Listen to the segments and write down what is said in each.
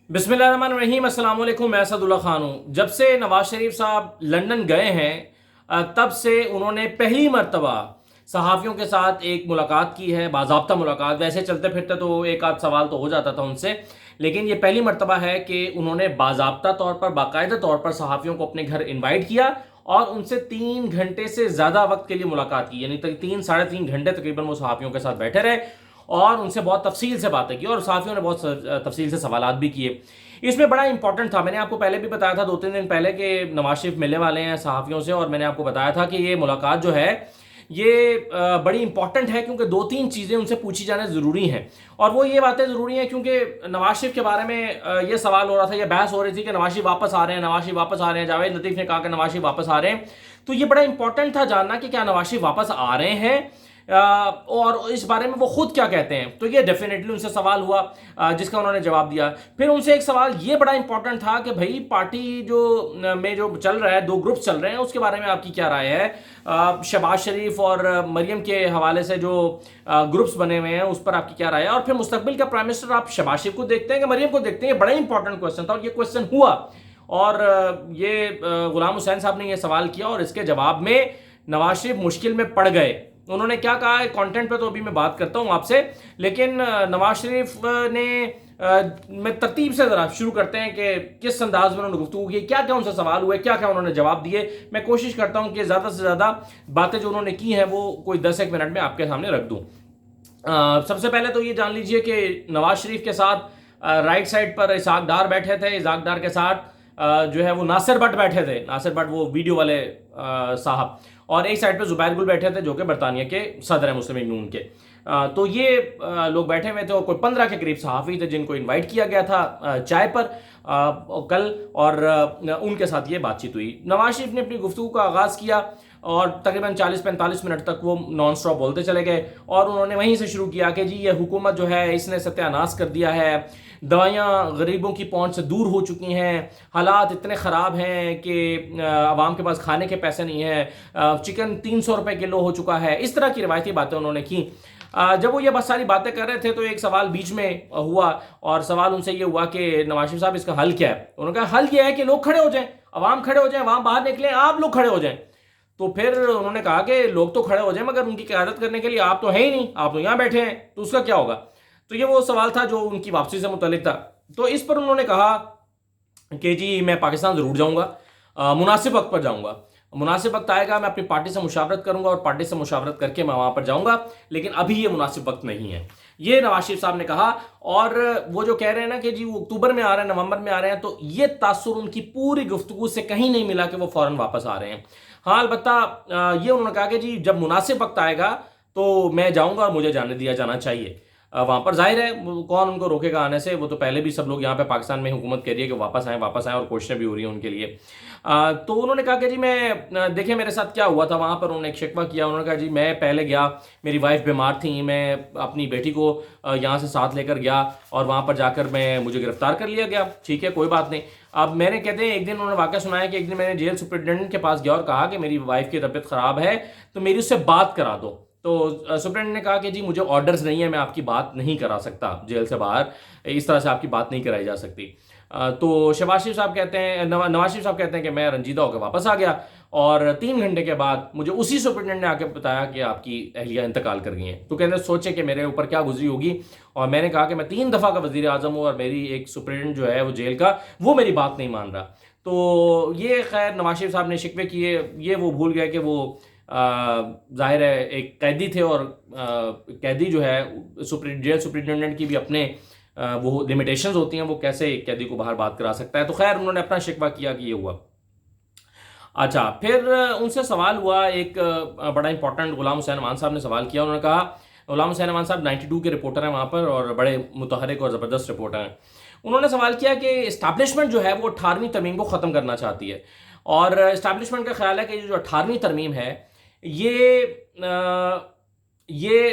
بسم اللہ الرحمن الرحیم۔ السلام علیکم، میں اسد اللہ خان ہوں۔ جب سے نواز شریف صاحب لندن گئے ہیں تب سے انہوں نے پہلی مرتبہ صحافیوں کے ساتھ ایک ملاقات کی ہے، باضابطہ ملاقات۔ ویسے چلتے پھرتے تو ایک آدھ سوال تو ہو جاتا تھا ان سے، لیکن یہ پہلی مرتبہ ہے کہ انہوں نے باضابطہ طور پر، باقاعدہ طور پر صحافیوں کو اپنے گھر انوائٹ کیا اور ان سے 3 گھنٹے سے زیادہ وقت کے لیے ملاقات کی، یعنی 3 ساڑھے 3 گھنٹے تقریباً وہ صحافیوں کے ساتھ بیٹھے رہے اور ان سے بہت تفصیل سے باتیں کی اور صحافیوں نے بہت تفصیل سے سوالات بھی کیے۔ اس میں بڑا امپورٹنٹ تھا، میں نے آپ کو پہلے بھی بتایا تھا 2 3 دن پہلے کہ نواز شریف ملنے والے ہیں صحافیوں سے، اور میں نے آپ کو بتایا تھا کہ یہ ملاقات جو ہے یہ بڑی امپورٹنٹ ہے کیونکہ 2 3 چیزیں ان سے پوچھی جانے ضروری ہیں، اور وہ یہ باتیں ضروری ہیں کیونکہ نواز شریف کے بارے میں یہ سوال ہو رہا تھا، یہ بحث ہو رہی تھی کہ نواز شریف واپس آ رہے ہیں، نواز شریف واپس آ رہے ہیں۔ جاوید لطیف نے کہا کہ نواز شریف واپس آ رہے ہیں، تو یہ بڑا امپورٹنٹ تھا جاننا کہ کیا نواز شریف واپس آ رہے ہیں اور اس بارے میں وہ خود کیا کہتے ہیں۔ تو یہ ڈیفینیٹلی ان سے سوال ہوا جس کا انہوں نے جواب دیا۔ پھر ان سے ایک سوال یہ بڑا امپورٹنٹ تھا کہ بھائی پارٹی جو چل رہا ہے، 2 گروپس چل رہے ہیں، اس کے بارے میں آپ کی کیا رائے ہے؟ شہباز شریف اور مریم کے حوالے سے جو گروپس بنے ہوئے ہیں اس پر آپ کی کیا رائے ہے؟ اور پھر مستقبل کا پرائم منسٹر آپ شہباز شریف کو دیکھتے ہیں کہ مریم کو دیکھتے ہیں؟ یہ بڑا امپورٹنٹ کوسچن تھا اور یہ کوسچن ہوا، اور یہ غلام حسین صاحب نے یہ سوال کیا اور اس کے جواب میں نواز شریف مشکل میں پڑ گئے۔ انہوں نے کیا کہا ہے کانٹینٹ پہ تو ابھی میں بات کرتا ہوں آپ سے، لیکن نواز شریف نے میں ترتیب سے ذرا شروع کرتے ہیں کہ کس انداز میں انہوں نے گفتگو کی، کیا کیا ان سے سوال ہوئے، کیا کیا انہوں نے جواب دیے۔ میں کوشش کرتا ہوں کہ زیادہ سے زیادہ باتیں جو انہوں نے کی ہیں وہ کوئی 10 1 منٹ میں آپ کے سامنے رکھ دوں۔ سب سے پہلے تو یہ جان لیجئے کہ نواز شریف کے ساتھ رائٹ سائڈ پر اسحاق ڈار بیٹھے تھے، اسحاق ڈار کے ساتھ جو ہے وہ ناصر بٹ بیٹھے تھے، ناصر بٹ وہ ویڈیو والے صاحب، اور ایک سائڈ پہ زبیر گل بیٹھے تھے جو کہ برطانیہ کے صدر ہیں مسلم لیگ نون کے۔ تو یہ لوگ بیٹھے ہوئے تھے اور کوئی 15 کے قریب صحافی تھے جن کو انوائٹ کیا گیا تھا چائے پر کل، اور ان کے ساتھ یہ بات چیت ہوئی۔ نواز شریف نے اپنی گفتگو کا آغاز کیا اور تقریباً 40 45 منٹ تک وہ نان سٹاپ بولتے چلے گئے، اور انہوں نے وہیں سے شروع کیا کہ جی یہ حکومت جو ہے اس نے ستیہ ناش کر دیا ہے، دوائیاں غریبوں کی پہنچ سے دور ہو چکی ہیں، حالات اتنے خراب ہیں کہ عوام کے پاس کھانے کے پیسے نہیں ہیں، چکن 300 روپے کلو ہو چکا ہے۔ اس طرح کی روایتی باتیں انہوں نے کی۔ جب وہ یہ بہت ساری باتیں کر رہے تھے تو ایک سوال بیچ میں ہوا، اور سوال ان سے یہ ہوا کہ نواز شریف صاحب اس کا حل کیا ہے؟ انہوں نے کہا حل یہ ہے کہ لوگ کھڑے ہو جائیں، عوام کھڑے ہو جائیں، عوام باہر نکلیں، آپ لوگ کھڑے ہو جائیں۔ تو پھر انہوں نے کہا کہ لوگ تو کھڑے ہو جائیں مگر ان کی قیادت کرنے کے لیے آپ تو ہیں ہی نہیں، آپ تو یہاں بیٹھے ہیں، تو اس کا کیا ہوگا؟ تو یہ وہ سوال تھا جو ان کی واپسی سے متعلق تھا۔ تو اس پر انہوں نے کہا کہ جی میں پاکستان ضرور جاؤں گا، مناسب وقت پر جاؤں گا، مناسب وقت آئے گا میں اپنی پارٹی سے مشاورت کروں گا اور پارٹی سے مشاورت کر کے میں وہاں پر جاؤں گا، لیکن ابھی یہ مناسب وقت نہیں ہے، یہ نواز شریف صاحب نے کہا۔ اور وہ جو کہہ رہے ہیں نا کہ جی وہ اکتوبر میں آ رہے ہیں، نومبر میں آ رہے ہیں، تو یہ تاثر ان کی پوری گفتگو سے کہیں نہیں ملا کہ وہ فوراً واپس آ رہے ہیں۔ ہاں البتہ یہ انہوں نے کہا کہ جی جب مناسب وقت آئے گا تو میں جاؤں گا اور مجھے جانے دیا جانا چاہیے وہاں پر۔ ظاہر ہے کون ان کو روکے گا آنے سے، وہ تو پہلے بھی سب لوگ یہاں پہ پاکستان میں حکومت کر رہی ہے کہ واپس آئیں واپس آئیں، اور کوششیں بھی ہو رہی ہیں ان کے لیے۔ تو انہوں نے کہا کہ جی میں دیکھیں میرے ساتھ کیا ہوا تھا وہاں پر، انہوں نے ایک شکوہ کیا، انہوں نے کہا جی میں پہلے گیا، میری وائف بیمار تھیں، میں اپنی بیٹی کو یہاں سے ساتھ لے کر گیا اور وہاں پر جا کر مجھے گرفتار کر لیا گیا، ٹھیک ہے کوئی بات نہیں۔ اب میں نے کہتے ہیں ایک دن انہوں نے واقعہ سنایا کہ ایک دن میں نے جیل سپرنٹینڈنٹ کے پاس گیا اور کہا کہ میری وائف کی طبیعت خراب ہے تو میری اس سے بات کرا دو، تو سپرنٹینڈنٹ نے کہا کہ جی مجھے آرڈرز نہیں ہے، میں آپ کی بات نہیں کرا سکتا جیل سے باہر، اس طرح سے آپ کی بات نہیں کرائی جا سکتی۔ تو شہباز شریف صاحب کہتے ہیں، نواز شریف صاحب کہتے ہیں کہ میں رنجیدہ ہو کے واپس آ گیا، اور 3 گھنٹے کے بعد مجھے اسی سپرنٹینڈنٹ نے آ کے بتایا کہ آپ کی اہلیہ انتقال کر گئی ہیں۔ تو کہتے ہیں سوچے کہ میرے اوپر کیا گزری ہوگی، اور میں نے کہا کہ میں 3 دفعہ کا وزیر اعظم ہوں اور میری ایک سپرنٹینڈنٹ جو ہے وہ جیل کا، وہ میری بات نہیں مان رہا۔ تو یہ خیر نواز شریف صاحب نے شکوے کیے، یہ وہ بھول گئے کہ وہ ظاہر ہے ایک قیدی تھے، اور قیدی جو ہے جیل سپرنٹینڈنٹ کی بھی اپنے وہ لمیٹیشنز ہوتی ہیں، وہ کیسے ایک قیدی کو باہر بات کرا سکتا ہے۔ تو خیر انہوں نے اپنا شکوہ کیا کہ یہ ہوا۔ اچھا پھر ان سے سوال ہوا ایک بڑا امپورٹنٹ، غلام حسین امان صاحب نے سوال کیا، انہوں نے کہا، غلام حسین امان صاحب 92 کے رپورٹر ہیں وہاں پر اور بڑے متحرک اور زبردست رپورٹر ہیں۔ انہوں نے سوال کیا کہ اسٹیبلشمنٹ جو ہے وہ 18ویں ترمیم کو ختم کرنا چاہتی ہے، اور اسٹیبلشمنٹ کا خیال ہے کہ جو 18ویں ترمیم ہے یہ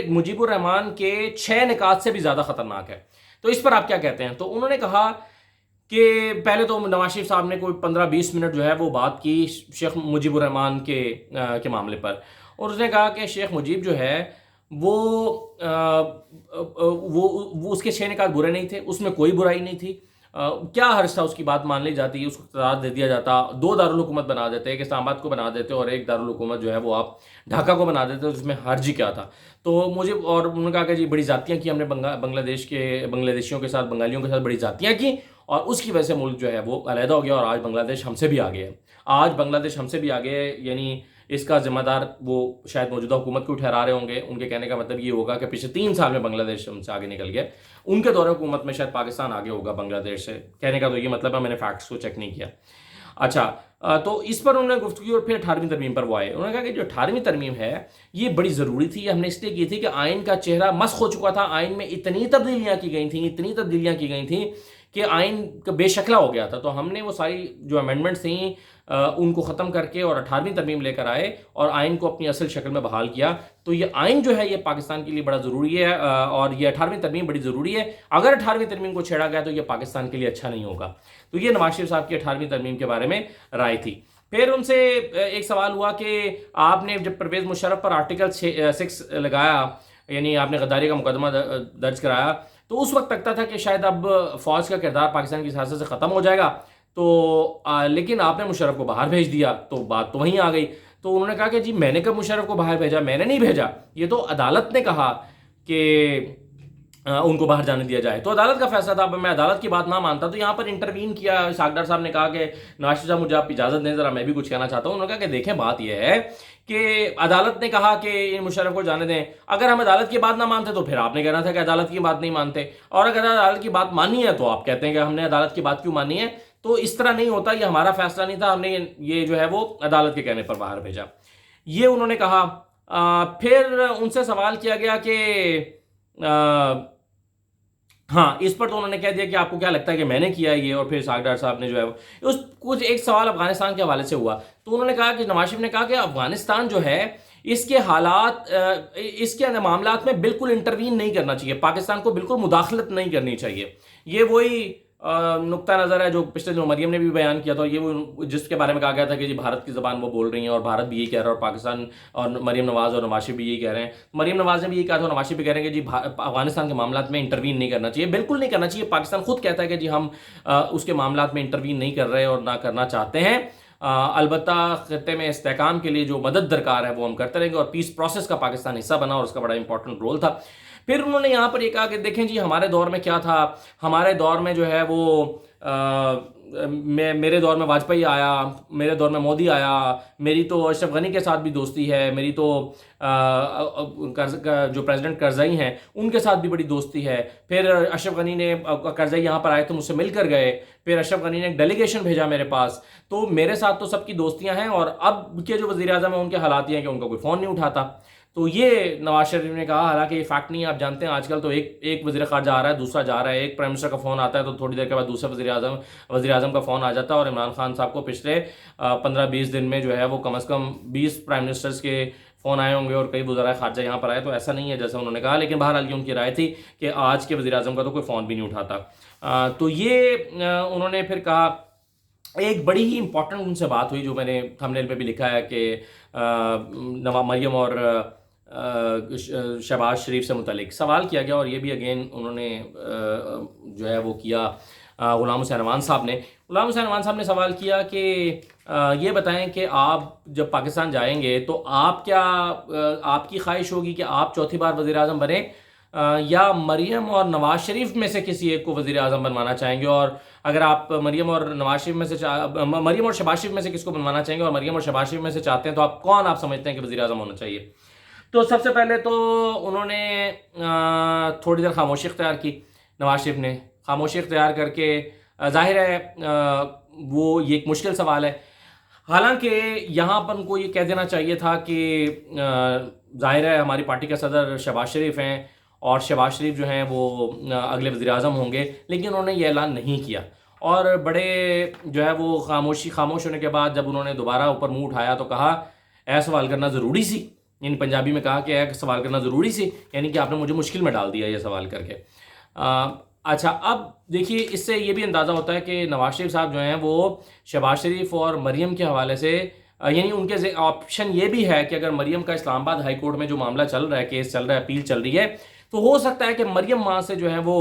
مجیب الرحمان کے 6 نکات سے بھی زیادہ خطرناک ہے، تو اس پر آپ کیا کہتے ہیں؟ تو انہوں نے کہا کہ پہلے تو نواز شریف صاحب نے کوئی 15 20 منٹ جو ہے وہ بات کی شیخ مجیب الرحمان کے معاملے پر، اور اس نے کہا کہ شیخ مجیب جو ہے وہ اس کے 6 نکات برے نہیں تھے، اس میں کوئی برائی نہیں تھی، کیا حرج تھا، اس کی بات مان لی جاتی، اس کو اقتدار دے دیا جاتا، 2 دارالحکومت بنا دیتے، ایک اسلام آباد کو بنا دیتے اور ایک دارالحکومت جو ہے وہ آپ ڈھاکہ کو بنا دیتے، اس میں حرج ہی کیا تھا؟ تو مجھے، اور انہوں نے کہا کہ جی بڑی زیادتیاں کی ہم نے بنگلہ دیش کے بنگلہ دیشیوں کے ساتھ، بنگالیوں کے ساتھ بڑی زیادتیاں کی، اور اس کی وجہ سے ملک جو ہے وہ علیحدہ ہو گیا، اور آج بنگلہ دیش ہم سے بھی آگے ہے، آج بنگلہ دیش ہم سے بھی آگے ہے۔ یعنی اس کا ذمہ دار وہ شاید موجودہ حکومت کو ٹھہرا رہے ہوں گے، ان کے کہنے کا مطلب یہ ہوگا کہ پچھلے 3 سال میں بنگلہ دیش ہم سے آگے نکل گیا، ان کے دور حکومت میں شاید پاکستان آگے ہوگا بنگلہ دیش سے، کہنے کا تو یہ مطلب ہے، میں نے فیکٹس کو چیک نہیں کیا۔ اچھا، تو اس پر انہوں نے گفتگو کی، اور پھر 18ویں ترمیم پر وہ آئے، انہوں نے کہا کہ جو 18ویں ترمیم ہے یہ بڑی ضروری تھی، ہم نے اس لیے کی تھی کہ آئین کا چہرہ مسخ ہو چکا تھا، آئین میں اتنی تبدیلیاں کی گئی تھیں کہ آئین کا بے شکلہ ہو گیا تھا، تو ہم نے وہ ساری جو امینڈمنٹس تھیں ان کو ختم کر کے اور 18ویں ترمیم لے کر آئے اور آئین کو اپنی اصل شکل میں بحال کیا۔ تو یہ آئین جو ہے یہ پاکستان کے لیے بڑا ضروری ہے، اور یہ 18ویں ترمیم بڑی ضروری ہے، اگر 18ویں ترمیم کو چھیڑا گیا تو یہ پاکستان کے لیے اچھا نہیں ہوگا۔ تو یہ نواز شریف صاحب کی 18ویں ترمیم کے بارے میں رائے تھی۔ پھر ان سے ایک سوال ہوا کہ آپ نے جب پرویز مشرف پر آرٹیکل 6 لگایا، یعنی آپ نے غداری کا مقدمہ درج کرایا، تو اس وقت لگتا تھا کہ شاید اب فوج کا کردار پاکستان کی سیاست سے ختم ہو جائے گا، تو لیکن آپ نے مشرف کو باہر بھیج دیا، تو بات تو وہیں آ گئی۔ تو انہوں نے کہا کہ جی میں نے کب مشرف کو باہر بھیجا؟ میں نے نہیں بھیجا، یہ تو عدالت نے کہا کہ ان کو باہر جانے دیا جائے، تو عدالت کا فیصلہ تھا، میں عدالت کی بات نہ مانتا تو یہاں پر انٹروین کیا اسحاق ڈار صاحب نے، کہا کہ نواز شریف صاحب مجھے آپ اجازت دیں، ذرا میں بھی کچھ کہنا چاہتا ہوں۔ انہوں نے کہا کہ دیکھیں بات یہ ہے کہ عدالت نے کہا کہ مشرف کو جانے دیں، اگر ہم عدالت کی بات نہ مانتے تو پھر آپ نے کہنا تھا کہ عدالت کی بات نہیں مانتے، اور اگر عدالت کی بات مانی ہے تو آپ کہتے ہیں کہ ہم نے عدالت کی بات کیوں مانی ہے؟ تو اس طرح نہیں ہوتا، یہ ہمارا فیصلہ نہیں تھا، ہم نے یہ جو ہے وہ عدالت کے کہنے پر باہر بھیجا، یہ انہوں نے کہا۔ پھر ان سے سوال کیا گیا کہ ہاں اس پر تو انہوں نے کہہ دیا کہ آپ کو کیا لگتا ہے کہ میں نے کیا یہ، اور پھر اسحاق ڈار صاحب نے جو ہے اس کچھ ایک سوال افغانستان کے حوالے سے ہوا، تو انہوں نے کہا کہ نواز شریف نے کہا کہ افغانستان جو ہے اس کے حالات، اس کے معاملات میں بالکل انٹروین نہیں کرنا چاہیے، پاکستان کو بالکل مداخلت نہیں کرنی چاہیے۔ یہ وہی نقطہ نظر ہے جو پچھلے دنوں مریم نے بھی بیان کیا تھا، یہ وہ جس کے بارے میں کہا گیا تھا کہ جی بھارت کی زبان وہ بول رہی ہیں، اور بھارت بھی یہی کہہ رہا ہے، اور پاکستان اور مریم نواز اور نواز شریف بھی یہی کہہ رہے ہیں، مریم نواز نے بھی یہی کہا تھا، نواز شریف بھی کہہ رہے ہیں کہ جی افغانستان کے معاملات میں انٹروین نہیں کرنا چاہیے، بالکل نہیں کرنا چاہیے، پاکستان خود کہتا ہے کہ جی ہم اس کے معاملات میں انٹروین نہیں کر رہے اور نہ کرنا چاہتے ہیں، البتہ خطے میں استحکام کے لیے جو مدد درکار ہے وہ ہم کرتے رہیں گے، اور پیس پروسیس کا پاکستان حصہ بنا اور اس کا بڑا امپورٹنٹ رول تھا۔ پھر انہوں نے یہاں پر یہ کہا کہ دیکھیں جی ہمارے دور میں کیا تھا، ہمارے دور میں جو ہے وہ میرے دور میں واجپئی آیا، میرے دور میں مودی آیا، میری تو اشرف غنی کے ساتھ بھی دوستی ہے، میری تو جو پریزیڈنٹ کرزئی ہیں ان کے ساتھ بھی بڑی دوستی ہے، پھر اشرف غنی نے، کرزئی یہاں پر آئے تو مجھ سے مل کر گئے، پھر اشرف غنی نے ایک ڈیلیگیشن بھیجا میرے پاس، تو میرے ساتھ تو سب کی دوستیاں ہیں، اور اب کے جو وزیر اعظم ہیں ان کے حالات یہ ہیں کہ ان کا کوئی فون نہیں اٹھاتا۔ تو یہ نواز شریف نے کہا، حالانکہ یہ فیکٹ نہیں ہے، آپ جانتے ہیں آج کل تو ایک وزیر خارجہ آ رہا ہے، دوسرا جا رہا ہے، ایک پرائم منسٹر کا فون آتا ہے تو تھوڑی دیر کے بعد دوسرے وزیر اعظم کا فون آ جاتا ہے، اور عمران خان صاحب کو پچھلے 15-20 دن میں جو ہے وہ کم از کم 20 پرائم منسٹرز کے فون آئے ہوں گے، اور کئی وزرائے خارجہ یہاں پر آئے، تو ایسا نہیں ہے جیسا انہوں نے کہا، لیکن بہرحال یہ ان کی رائے تھی کہ آج کے وزیر اعظم کا تو کوئی فون بھی نہیں اٹھاتا۔ تو یہ انہوں نے پھر کہا، ایک بڑی ہی امپورٹنٹ ان سے بات ہوئی جو میں نے تھمبنیل پہ بھی لکھا ہے کہ مریم اور شہباز شریف سے متعلق سوال کیا گیا، اور یہ بھی اگین انہوں نے جو ہے وہ کیا، غلام حسین امان صاحب نے سوال کیا کہ یہ بتائیں کہ آپ جب پاکستان جائیں گے تو آپ کیا، آپ کی خواہش ہوگی کہ آپ چوتھی بار وزیر اعظم بنیں، یا مریم اور نواز شریف میں سے کسی ایک کو وزیر اعظم بنوانا چاہیں گے، اور اگر آپ مریم اور شہباز شریف میں سے کس کو بنوانا چاہیں گے، اور مریم اور شہباز شریف میں سے چاہتے ہیں تو آپ کون آپ سمجھتے ہیں کہ وزیر اعظم ہونا چاہیے؟ تو سب سے پہلے تو انہوں نے تھوڑی دیر خاموشی اختیار کی، نواز شریف نے خاموشی اختیار کر کے، ظاہر ہے وہ یہ ایک مشکل سوال ہے، حالانکہ یہاں پر ان کو یہ کہہ دینا چاہیے تھا کہ ظاہر ہے ہماری پارٹی کا صدر شہباز شریف ہیں، اور شہباز شریف جو ہیں وہ اگلے وزیر اعظم ہوں گے، لیکن انہوں نے یہ اعلان نہیں کیا، اور بڑے جو ہے وہ خاموش ہونے کے بعد جب انہوں نے دوبارہ اوپر منہ اٹھایا تو کہا اے سوال کرنا ضروری سی، یعنی پنجابی میں کہا کہ اے سوال کرنا ضروری سی، یعنی کہ آپ نے مجھے مشکل میں ڈال دیا یہ سوال کر کے۔ اچھا، اب دیکھیے اس سے یہ بھی اندازہ ہوتا ہے کہ نواز شریف صاحب جو ہیں وہ شہباز شریف اور مریم کے حوالے سے، یعنی ان کے آپشن یہ بھی ہے کہ اگر مریم کا اسلام آباد ہائی کورٹ میں جو معاملہ چل رہا ہے، کیس چل رہا ہے، اپیل چل رہی ہے، تو ہو سکتا ہے کہ مریم وہاں سے جو ہے وہ